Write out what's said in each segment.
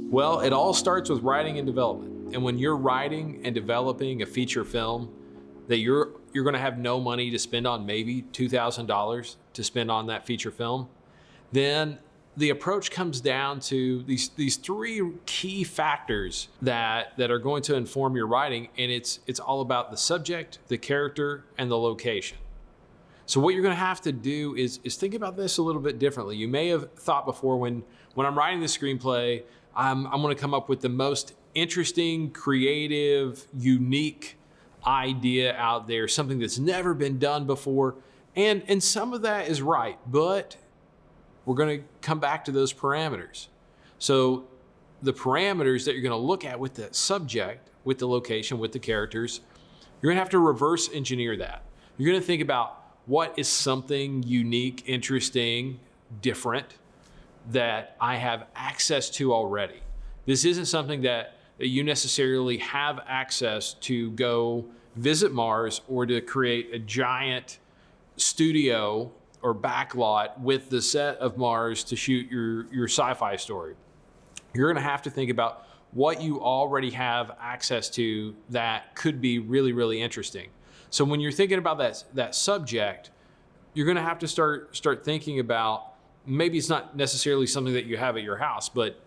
Well, it all starts with writing and development. And when you're writing and developing a feature film that you're going to have no money to spend on, maybe $2,000 to spend on that feature film, then the approach comes down to these three key factors that are going to inform your writing, and it's all about the subject, the character, and the location. So what you're going to have to do is think about this a little bit differently. You may have thought before, when I'm writing the screenplay, I'm going to come up with the most interesting, creative, unique idea out there, something that's never been done before. And some of that is right, but we're going to come back to those parameters. So the parameters that you're going to look at with the subject, with the location, with the characters, you're going to have to reverse engineer that. You're going to think about what is something unique, interesting, different that I have access to already. This isn't something that you necessarily have access to go visit Mars or to create a giant studio or backlot with the set of Mars to shoot your sci-fi story. You're going to have to think about what you already have access to that could be really, really interesting. So when you're thinking about that subject, you're going to have to start thinking about, maybe it's not necessarily something that you have at your house, but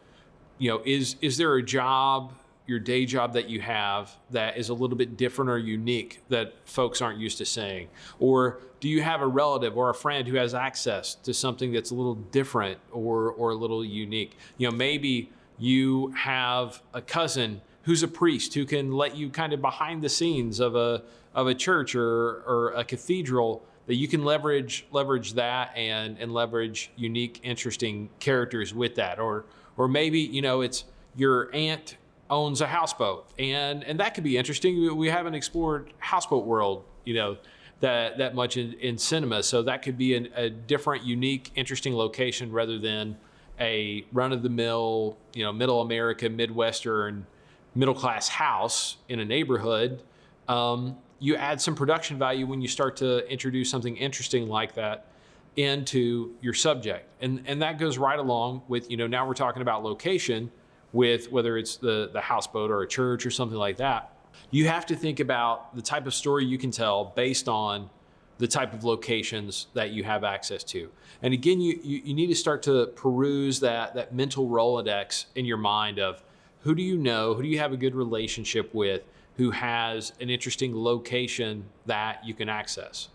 is there a job, your day job that you have, that is a little bit different or unique that folks aren't used to seeing? Or do you have a relative or a friend who has access to something that's a little different or a little unique? Maybe you have a cousin who's a priest who can let you kind of behind the scenes of a church or a cathedral, that you can leverage that and leverage unique, interesting characters with that. Or maybe, it's your aunt owns a houseboat, and that could be interesting. We haven't explored houseboat world, that much in cinema. So that could be a different, unique, interesting location rather than a run-of-the-mill, middle America, Midwestern, middle-class house in a neighborhood. You add some production value when you start to introduce something interesting like that into your subject. And that goes right along with, now we're talking about location, with whether it's the houseboat or a church or something like that. You have to think about the type of story you can tell based on the type of locations that you have access to. And again, you need to start to peruse that mental Rolodex in your mind of who do you know, who do you have a good relationship with, who has an interesting location that you can access.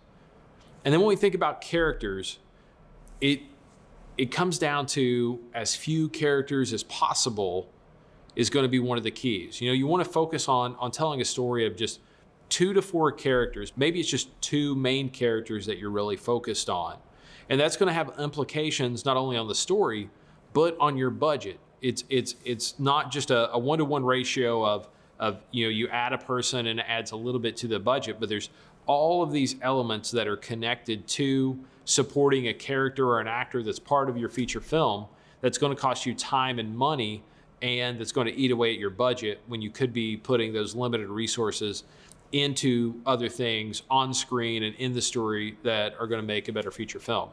And then when we think about characters, it comes down to as few characters as possible is going to be one of the keys. You want to focus on telling a story of just 2 to 4 characters. Maybe it's just 2 main characters that you're really focused on. And that's going to have implications not only on the story, but on your budget. It's not just a 1-to-1 ratio of you add a person and it adds a little bit to the budget, but there's all of these elements that are connected to supporting a character or an actor that's part of your feature film that's going to cost you time and money, and that's going to eat away at your budget when you could be putting those limited resources into other things on screen and in the story that are going to make a better feature film.